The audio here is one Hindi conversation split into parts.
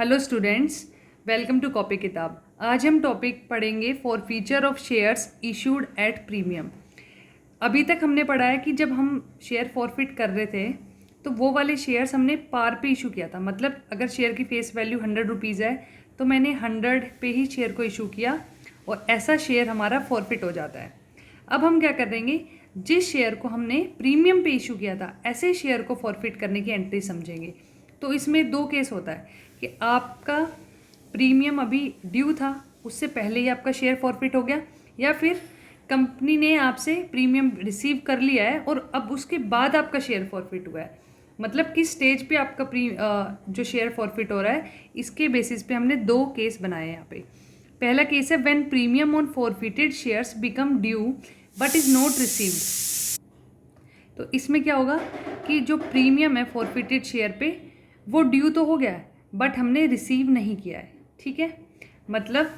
Hello students, welcome to copy किताब। आज हम टॉपिक पढ़ेंगे forfeiture of shares issued at premium. अभी तक हमने पढ़ा है कि जब हम शेयर फॉरफिट कर रहे थे तो वो वाले शेयर्स हमने पार पे इशू किया था। मतलब अगर शेयर की फेस वैल्यू 100 रुपीज़ है तो मैंने 100 पे ही शेयर को इशू किया और ऐसा शेयर हमारा फॉरफिट हो जाता है। अब हम क्या करेंगे, जिस शेयर को हमने प्रीमियम पे इशू किया था ऐसे शेयर को फॉरफिट करने की एंट्री समझेंगे। तो इसमें दो केस होता है कि आपका प्रीमियम अभी ड्यू था, उससे पहले ही आपका शेयर फॉरफिट हो गया, या फिर कंपनी ने आपसे प्रीमियम रिसीव कर लिया है और अब उसके बाद आपका शेयर फॉरफिट हुआ है। मतलब किस स्टेज पे आपका जो शेयर फॉरफिट हो रहा है, इसके बेसिस पे हमने दो केस बनाए हैं यहाँ पे। पहला केस है when premium on forfeited shares become due but is not received. तो इसमें क्या होगा कि जो प्रीमियम है फॉरफिटेड शेयर पे वो ड्यू तो हो गया है बट हमने रिसीव नहीं किया है। ठीक है, मतलब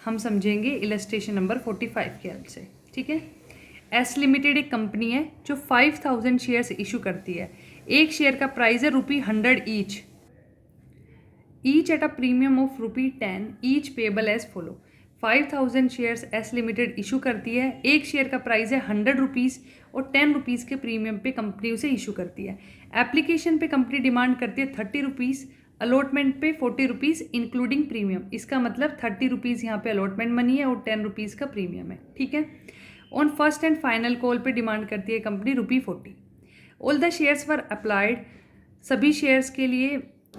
हम समझेंगे इलस्ट्रेशन नंबर 45 के हेल्प से। ठीक है, एस लिमिटेड एक कंपनी है जो 5000 शेयर्स इशू करती है। एक शेयर का प्राइस है ₹100 each at a premium of ₹10 each payable as follow. 5000 shares S limited issue करती है, एक शेयर का प्राइस है ₹100 और ₹10 के प्रीमियम पे कंपनी उसे इशू करती है। एप्लीकेशन पे कंपनी डिमांड करती है ₹30, अलॉटमेंट पे ₹40 इंक्लूडिंग प्रीमियम। इसका मतलब ₹30 यहाँ पे अलॉटमेंट मनी है और ₹10 का प्रीमियम है। ठीक है, on first and final call पे डिमांड करती है company ₹40। All the shares were applied, सभी शेयर्स के लिए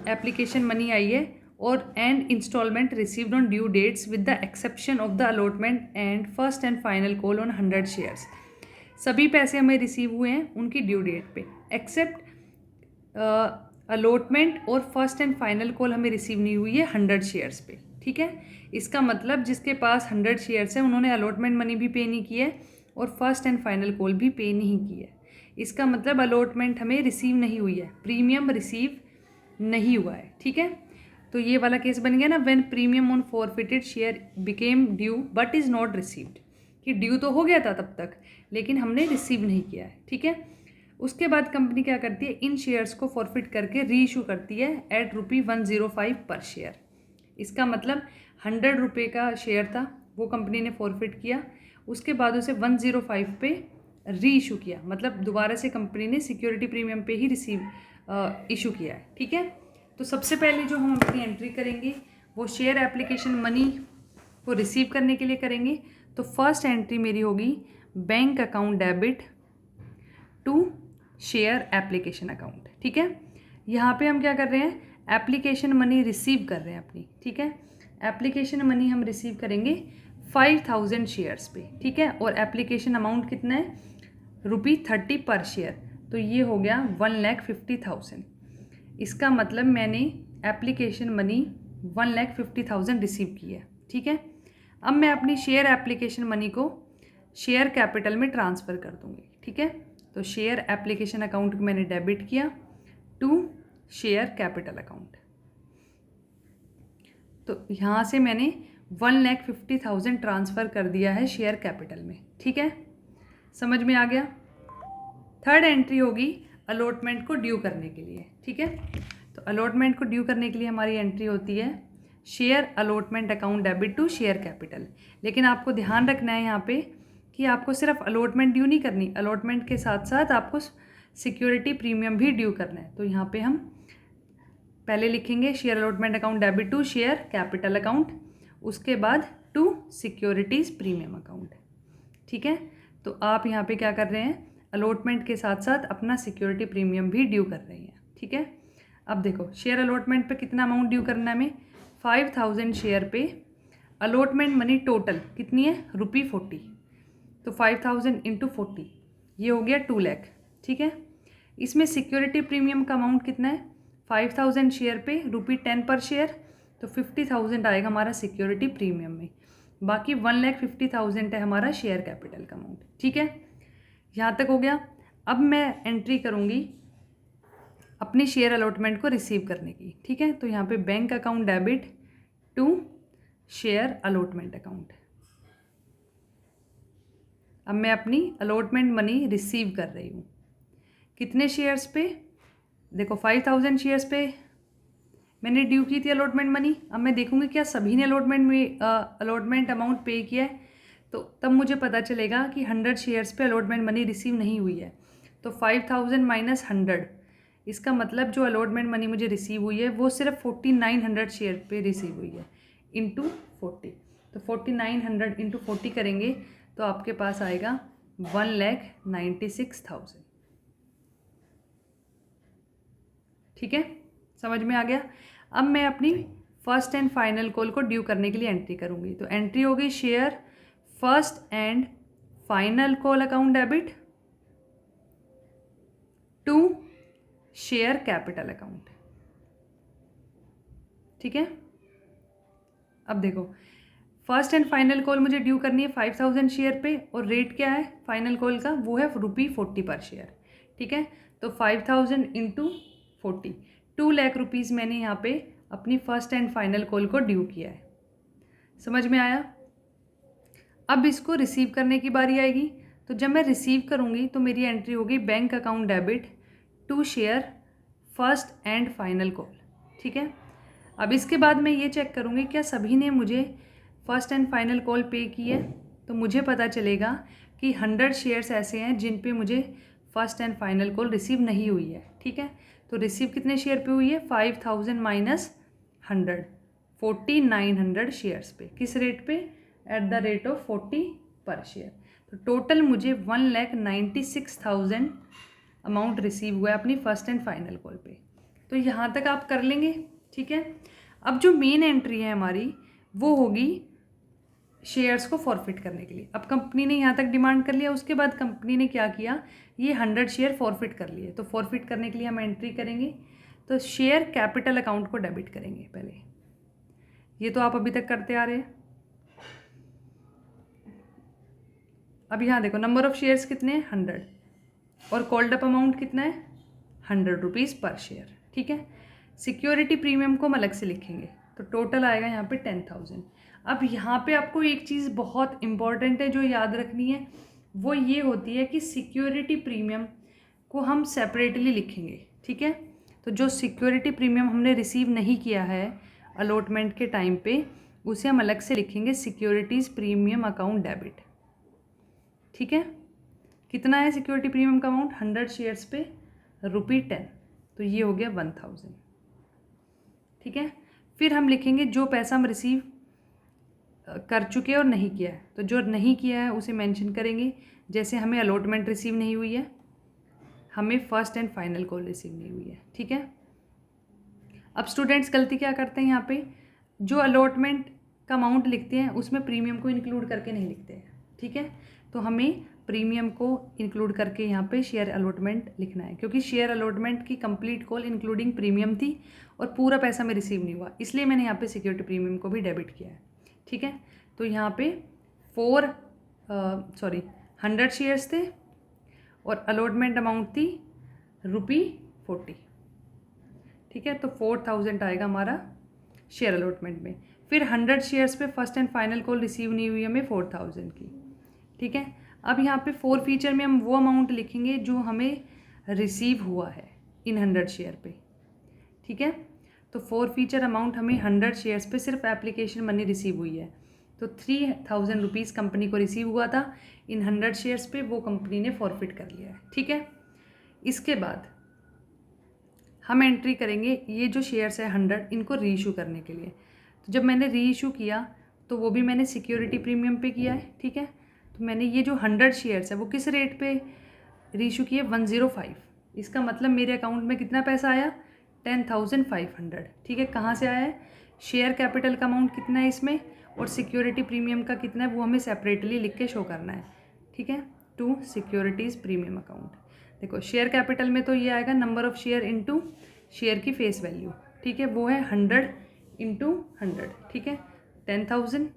एप्लीकेशन मनी आई है और and instalment received on due dates with the exception of the allotment and first and final call on 100 shares. सभी पैसे हमें रिसीव हुए हैं उनकी ड्यू डेट पे, एक्सेप्ट अलॉटमेंट और फर्स्ट एंड फाइनल कॉल हमें रिसीव नहीं हुई है 100 शेयर्स पे। ठीक है, इसका मतलब जिसके पास 100 शेयर्स है उन्होंने अलॉटमेंट मनी भी पे नहीं की है और फर्स्ट एंड फाइनल कॉल भी पे नहीं की है। इसका मतलब अलॉटमेंट हमें रिसीव नहीं हुई है, प्रीमियम रिसीव नहीं हुआ है। ठीक है, तो ये वाला केस बन गया ना, when premium on forfeited share became due but is not received, कि ड्यू तो हो गया था तब तक लेकिन हमने रिसीव नहीं किया है। ठीक है, उसके बाद कंपनी क्या करती है, इन शेयर्स को फॉरफिट करके री इशू करती है एट ₹105 पर शेयर। इसका मतलब 100 रुपये का शेयर था वो कंपनी ने फॉरफिट किया, उसके बाद उसे 105 पे री इशू किया, मतलब दोबारा से कंपनी ने सिक्योरिटी प्रीमियम पे ही इशू किया है। ठीक है, तो सबसे पहले जो हम अपनी एंट्री करेंगे वो शेयर एप्लीकेशन मनी को रिसीव करने के लिए करेंगे। तो फर्स्ट एंट्री मेरी होगी bank account debit to share application account. ठीक है, यहाँ पे हम क्या कर रहे हैं, एप्लीकेशन मनी रिसीव कर रहे हैं अपनी। ठीक है, एप्लीकेशन मनी हम रिसीव करेंगे 5000 शेयर्स पे। ठीक है, और एप्लीकेशन अमाउंट कितना है, ₹30 पर शेयर, तो ये हो गया 1,50,000। इसका मतलब मैंने एप्लीकेशन मनी 1,50,000 रिसीव की है। ठीक है, अब मैं अपनी शेयर एप्लीकेशन मनी को शेयर कैपिटल में ट्रांसफ़र कर दूँगी। ठीक है, तो शेयर एप्लीकेशन अकाउंट को मैंने डेबिट किया टू शेयर कैपिटल अकाउंट। तो यहाँ से मैंने 1,50,000 ट्रांसफ़र कर दिया है शेयर कैपिटल में। ठीक है, समझ में आ गया। थर्ड एंट्री होगी अलॉटमेंट को ड्यू करने के लिए। ठीक है, तो अलॉटमेंट को ड्यू करने के लिए हमारी एंट्री होती है share allotment account debit to share capital. लेकिन आपको ध्यान रखना है यहाँ पे कि आपको सिर्फ अलॉटमेंट ड्यू नहीं करनी, अलॉटमेंट के साथ साथ आपको सिक्योरिटी प्रीमियम भी ड्यू करना है। तो यहाँ पे हम पहले लिखेंगे share allotment account debit to share capital account, उसके बाद टू सिक्योरिटीज़ प्रीमियम अकाउंट। ठीक है, तो आप यहाँ पे क्या कर रहे हैं, अलॉटमेंट के साथ साथ अपना सिक्योरिटी प्रीमियम भी ड्यू कर रही हैं। ठीक है, अब देखो शेयर अलॉटमेंट पे कितना अमाउंट ड्यू करना है हमें, 5000 शेयर पे अलॉटमेंट मनी टोटल कितनी है, ₹40। तो 5000 इंटू 40 ये हो गया 2 लाख। ठीक है, इसमें सिक्योरिटी प्रीमियम का अमाउंट कितना है, 5000 शेयर पे ₹10 पर शेयर, तो 50,000 आएगा हमारा सिक्योरिटी प्रीमियम में, बाकी 1,50,000 है हमारा शेयर कैपिटल का अमाउंट। ठीक है, यहाँ तक हो गया। अब मैं एंट्री करूँगी अपनी शेयर अलॉटमेंट को रिसीव करने की। ठीक है, तो यहाँ पे bank account debit to share allotment account. अब मैं अपनी अलॉटमेंट मनी रिसीव कर रही हूँ कितने शेयर्स पे, देखो 5000 शेयर्स पे मैंने ड्यू की थी अलॉटमेंट मनी। अब मैं देखूंगी क्या सभी ने अलॉटमेंट अमाउंट पे किया है, तो तब मुझे पता चलेगा कि 100 शेयर्स पे अलॉटमेंट मनी रिसीव नहीं हुई है। तो 5000 माइनस 100, इसका मतलब जो अलॉटमेंट मनी मुझे रिसीव हुई है वो सिर्फ 4900 शेयर पे रिसीव हुई है इंटू 40। तो 4900 इंटू 40 करेंगे तो आपके पास आएगा 1,96,000। ठीक है, समझ में आ गया। अब मैं अपनी फर्स्ट एंड फाइनल कॉल को ड्यू करने के लिए एंट्री करूंगी। तो एंट्री होगी share first and final call account debit to share capital account. ठीक है, अब देखो फर्स्ट एंड फाइनल कॉल मुझे ड्यू करनी है 5000 शेयर पे, और रेट क्या है फाइनल कॉल का, वो है ₹40 पर शेयर। ठीक है, तो 5000 इंटू 40, 2 लाख रुपीज़ मैंने यहाँ पे अपनी फर्स्ट एंड फाइनल कॉल को ड्यू किया है। समझ में आया। अब इसको रिसीव करने की बारी आएगी। तो जब मैं रिसीव करूँगी तो मेरी एंट्री होगी bank account debit to share first and final call. ठीक है, अब इसके बाद मैं ये चेक करूँगी क्या सभी ने मुझे फर्स्ट एंड फाइनल कॉल पे की है। तो मुझे पता चलेगा कि 100 शेयर्स ऐसे हैं जिन पे मुझे first and final call receive नहीं हुई है। ठीक है, तो रिसीव कितने शेयर पे हुई है, 5000 माइनस 100, 4900 शेयर्स पे। किस रेट पे, एट द रेट ऑफ 40 पर शेयर। तो टोटल मुझे 1,96,000 अमाउंट रिसीव हुआ है अपनी फर्स्ट एंड फाइनल कॉल पे। तो यहाँ तक आप कर लेंगे। ठीक है, अब जो मेन एंट्री है हमारी वो होगी शेयर्स को फॉरफिट करने के लिए। अब कंपनी ने यहाँ तक डिमांड कर लिया, उसके बाद कंपनी ने क्या किया, ये 100 शेयर फॉरफिट कर लिए। तो फॉरफिट करने के लिए हम एंट्री करेंगे, तो शेयर कैपिटल अकाउंट को डेबिट करेंगे पहले। ये तो आप अभी तक करते आ रहे हैं। अब यहाँ देखो नंबर ऑफ शेयर्स कितने हैं, 100, और कॉल्ड अप अमाउंट कितना है, 100 रुपीज़ पर शेयर। ठीक है, सिक्योरिटी प्रीमियम को हम अलग से लिखेंगे, तो टोटल आएगा यहाँ पे 10,000। अब यहाँ पे आपको एक चीज़ बहुत इंपॉर्टेंट है जो याद रखनी है, वो ये होती है कि सिक्योरिटी प्रीमियम को हम सेपरेटली लिखेंगे। ठीक है, तो जो सिक्योरिटी प्रीमियम हमने रिसीव नहीं किया है अलॉटमेंट के टाइम पे, उसे हम अलग से लिखेंगे सिक्योरिटीज़ प्रीमियम अकाउंट डेबिट। ठीक है, कितना है सिक्योरिटी प्रीमियम का अमाउंट, 100 शेयर्स पे ₹10, तो ये हो गया 1000। ठीक है, फिर हम लिखेंगे जो पैसा हम रिसीव कर चुके और नहीं किया है। तो जो नहीं किया है उसे मेंशन करेंगे, जैसे हमें अलॉटमेंट रिसीव नहीं हुई है, हमें first and final call receive नहीं हुई है। ठीक है, अब स्टूडेंट्स गलती क्या करते हैं, यहाँ पे जो अलॉटमेंट का अमाउंट लिखते हैं उसमें प्रीमियम को इंक्लूड करके नहीं लिखते हैं। ठीक है, तो हमें प्रीमियम को इंक्लूड करके यहाँ पे शेयर अलॉटमेंट लिखना है, क्योंकि शेयर अलॉटमेंट की कंप्लीट कॉल इंक्लूडिंग प्रीमियम थी और पूरा पैसा में रिसीव नहीं हुआ, इसलिए मैंने यहाँ पे सिक्योरिटी प्रीमियम को भी डेबिट किया है। ठीक है, तो यहाँ पे 100 शेयर्स थे और अलॉटमेंट अमाउंट थी ₹40। ठीक है, तो 4000 आएगा हमारा शेयर अलॉटमेंट में। फिर 100 शेयर्स पे first and final call receive नहीं हुई हमें 4000 की। ठीक है, अब यहाँ पे 4 फीचर में हम वो अमाउंट लिखेंगे जो हमें रिसीव हुआ है इन 100 शेयर पे। ठीक है, तो 4 फीचर अमाउंट हमें 100 शेयर्स पे सिर्फ एप्लीकेशन मनी रिसीव हुई है, तो 3000 रुपीज़ कंपनी को रिसीव हुआ था इन 100 शेयर्स पे, वो कंपनी ने फॉरफिट कर लिया है। ठीक है, इसके बाद हम एंट्री करेंगे ये जो शेयर्स है 100, इनको रीइशू करने के लिए। तो जब मैंने रीइशू किया तो वो भी मैंने सिक्योरिटी प्रीमियम पे किया है। ठीक है, तो मैंने ये जो 100 शेयर्स है वो किस रेट पे रीइशू किए, 105। इसका मतलब मेरे अकाउंट में कितना पैसा आया, 10,500। ठीक है, कहाँ से आया है, शेयर कैपिटल का अमाउंट कितना है इसमें और सिक्योरिटी प्रीमियम का कितना है वो हमें सेपरेटली लिख के शो करना है। ठीक है, टू सिक्योरिटीज़ प्रीमियम अकाउंट। देखो शेयर कैपिटल में तो ये आएगा number of share into share की फेस वैल्यू। ठीक है, वो है 100 इंटू 100। ठीक है, 10,000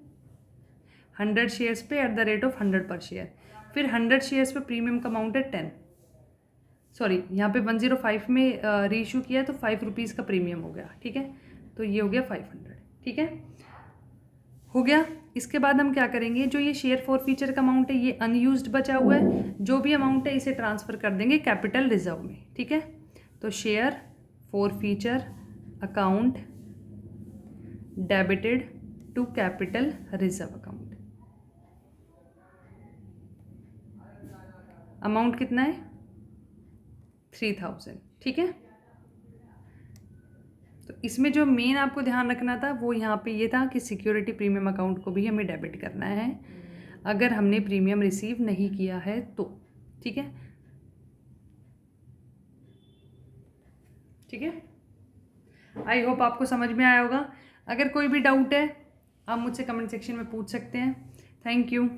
100 शेयर्स पे एट द रेट ऑफ 100 पर शेयर। फिर 100 शेयर्स पे प्रीमियम का अमाउंट है 10, सॉरी यहाँ पे 105 में रीइशू किया तो 5 रुपीज़ का प्रीमियम हो गया। ठीक है, तो ये हो गया 500। ठीक है, हो गया। इसके बाद हम क्या करेंगे, जो ये शेयर फॉर फीचर का अमाउंट है ये अनयूज्ड बचा हुआ है, जो भी अमाउंट है इसे ट्रांसफ़र कर देंगे कैपिटल रिजर्व में। ठीक है, तो share forfeiture account debited to capital reserve account. Amount कितना है? 3000, ठीक है। तो इसमें जो मेन आपको ध्यान रखना था वो यहाँ पे ये था कि सिक्योरिटी प्रीमियम अकाउंट को भी हमें डेबिट करना है अगर हमने प्रीमियम रिसीव नहीं किया है तो, ठीक है। ठीक है, आई होप आपको समझ में आया होगा। अगर कोई भी डाउट है आप मुझसे कमेंट सेक्शन में पूछ सकते हैं। Thank you.